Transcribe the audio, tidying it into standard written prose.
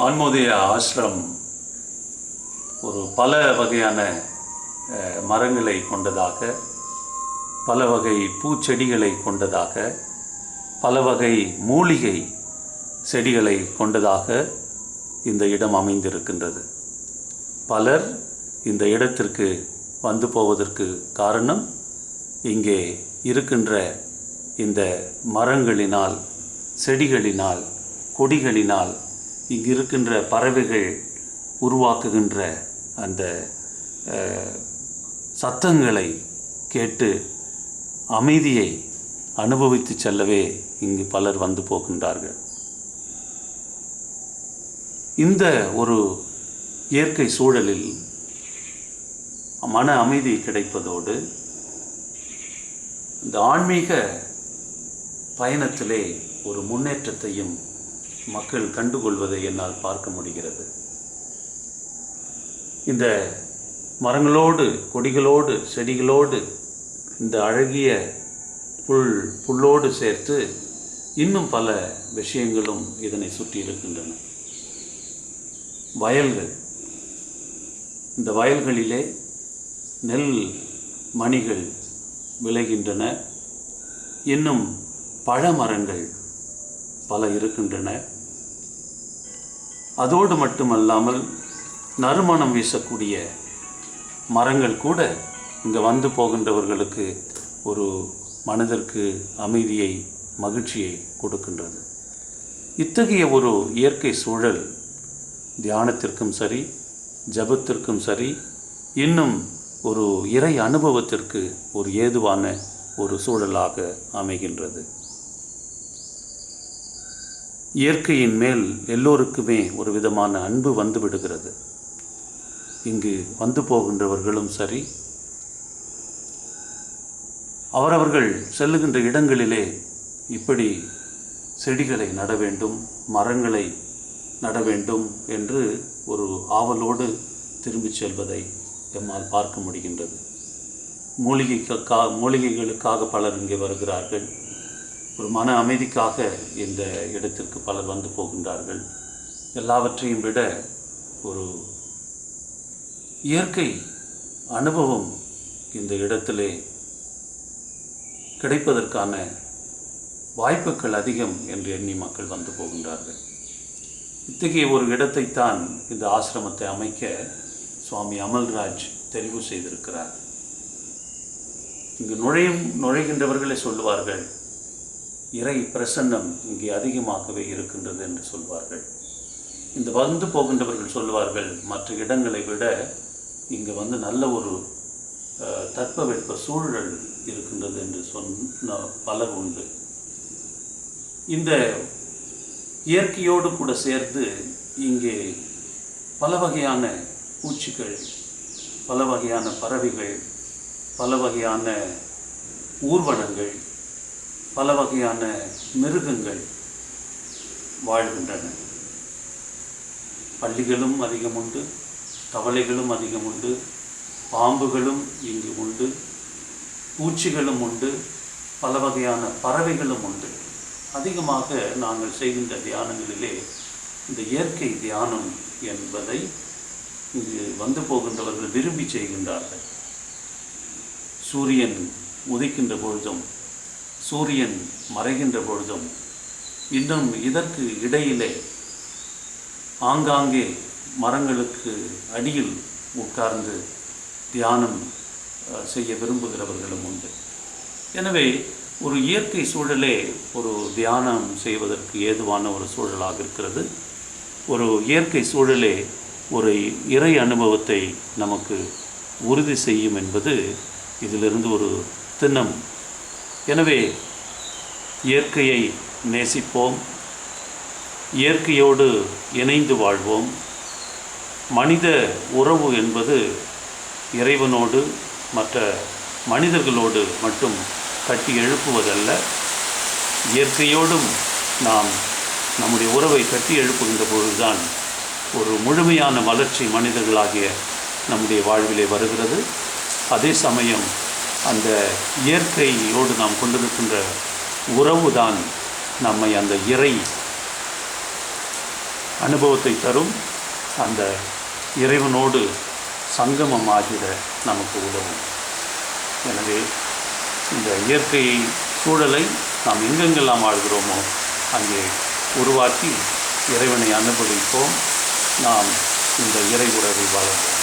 ஆன்மோதய ஆசிரம் ஒரு பல வகையான மரங்களை கொண்டதாக, பல வகை பூச்செடிகளை கொண்டதாக, பல வகை மூலிகை செடிகளை கொண்டதாக இந்த இடம் அமைந்திருக்கின்றது. பலர் இந்த இடத்திற்கு வந்து போவதற்கு காரணம் இங்கே இருக்கின்ற இந்த மரங்களினால், செடிகளினால், கொடிகளினால், இங்கு இருக்கின்ற பறவைகள் உருவாக்குகின்ற அந்த சத்தங்களை கேட்டு அமைதியை அனுபவித்து செல்லவே இங்கு பலர் வந்து போகின்றார்கள். இந்த ஒரு இயற்கை சூழலில் மன அமைதி கிடைப்பதோடு இந்த ஆன்மீக பயணத்திலே ஒரு முன்னேற்றத்தையும் மக்கள் கண்டுகொள்வதை என்னால் பார்க்க முடிகிறது. இந்த மரங்களோடு, கொடிகளோடு, செடிகளோடு, இந்த அழகிய புல்லோடு சேர்த்து இன்னும் பல விஷயங்களும் இதனை சுற்றி இருக்கின்றன. வயல்கள், இந்த வயல்களிலே நெல் மணிகள் விளைகின்றன. இன்னும் பழமரங்கள் பல இருக்கின்றன. அதோடு மட்டுமல்லாமல் நறுமணம் வீசக்கூடிய மரங்கள் கூட இங்கே வந்து போகின்றவர்களுக்கு ஒரு மனதிற்கு அமைதியை, மகிழ்ச்சியை கொடுக்கின்றது. இத்தகைய ஒரு இயற்கை சூழல் தியானத்திற்கும் சரி, ஜபத்திற்கும் சரி, இன்னும் ஒரு இறை அனுபவத்திற்கு ஒரு ஏதுவான ஒரு சூழலாக அமைகின்றது. இயற்கையின் மேல் எல்லோருக்குமே ஒரு விதமான அன்பு வந்து விடுகிறது. இங்கு வந்து போகின்றவர்களும் சரி, அவரவர்கள் செல்லுகின்ற இடங்களிலே இப்படி செடிகளை நட வேண்டும், மரங்களை நட வேண்டும் என்று ஒரு ஆவலோடு திரும்பிச் செல்வதை எம்மால் பார்க்க முடிகின்றது. மூலிகைகளுக்காக பலர் இங்கே வருகிறார்கள். ஒரு மன அமைதிக்காக இந்த இடத்திற்கு பலர் வந்து போகின்றார்கள். எல்லாவற்றையும் விட ஒரு இயற்கை அனுபவம் இந்த இடத்திலே கிடைப்பதற்கான வாய்ப்புகள் அதிகம் என்று எண்ணி மக்கள் வந்து போகின்றார்கள். இத்தகைய ஒரு இடத்தைத்தான் இந்த ஆசிரமத்தை அமைக்க சுவாமி அமல்ராஜ் தெரிவு செய்திருக்கிறார். இங்கு நுழைகின்றவர்களே சொல்லுவார்கள், இறை பிரசன்னம் இங்கே அதிகமாகவே இருக்கின்றது என்று சொல்வார்கள். இந்த வந்து போகின்றவர்கள் சொல்லுவார்கள், மற்ற இடங்களை விட இங்கே வந்து நல்ல ஒரு தட்பவெட்ப சூழல் இருக்கின்றது என்று சொன்ன பலர் உண்டு. இந்த இயற்கையோடு கூட சேர்ந்து இங்கே பல வகையான பூச்சிகள், பல வகையான பறவைகள், பல வகையான ஊர்வனங்கள், பல வகையான மிருகங்கள் வாழ்கின்றன. பள்ளிகளும் அதிகம் உண்டு, தவளைகளும் அதிகம் உண்டு, பாம்புகளும் இங்கு உண்டு, பூச்சிகளும் உண்டு, பல வகையான பறவைகளும் உண்டு. அதிகமாக நாங்கள் செய்கின்ற தியானங்களிலே இந்த இயற்கை தியானம் என்பதை இங்கு வந்து போகின்றவர்கள் விரும்பி செய்கின்றார்கள். சூரியன் உதிக்கின்ற பொழுதும், சூரியன் மறைகின்ற பொழுதும், இன்னும் இதற்கு இடையிலே ஆங்காங்கே மரங்களுக்கு அடியில் உட்கார்ந்து தியானம் செய்ய விரும்புகிறவர்களும் உண்டு. எனவே ஒரு இயற்கை சூழலே ஒரு தியானம் செய்வதற்கு ஏதுவான ஒரு சூழலாக இருக்கிறது. ஒரு இயற்கை சூழலே ஒரு இறை அனுபவத்தை நமக்கு உறுதி செய்யும் என்பது இதிலிருந்து ஒரு திண்ணம். எனவே இயற்கையை நேசிப்போம், இயற்கையோடு இணைந்து வாழ்வோம். மனித உறவு என்பது இறைவனோடு மற்ற மனிதர்களோடு மட்டும் கட்டி எழுப்புவதல்ல, இயற்கையோடும் நாம் நம்முடைய உறவை கட்டி எழுப்புகின்ற பொழுதுதான் ஒரு முழுமையான வளர்ச்சி மனிதர்களாகிய நம்முடைய வாழ்விலே வருகிறது. அதே சமயம் அந்த இயற்கையோடு நாம் கொண்டிருக்கின்ற உறவுதான் நம்மை அந்த இறை அனுபவத்தை தரும் அந்த இறைவனோடு சங்கமமாகிட நமக்கு உதவும். எனவே இந்த இயற்கை சூழலை நாம் எங்கெங்கெல்லாம் வாழ்கிறோமோ அங்கே உருவாக்கி இறைவனை அனுபவிப்போம். நாம் இந்த இறை உறவை வளர்வோம்.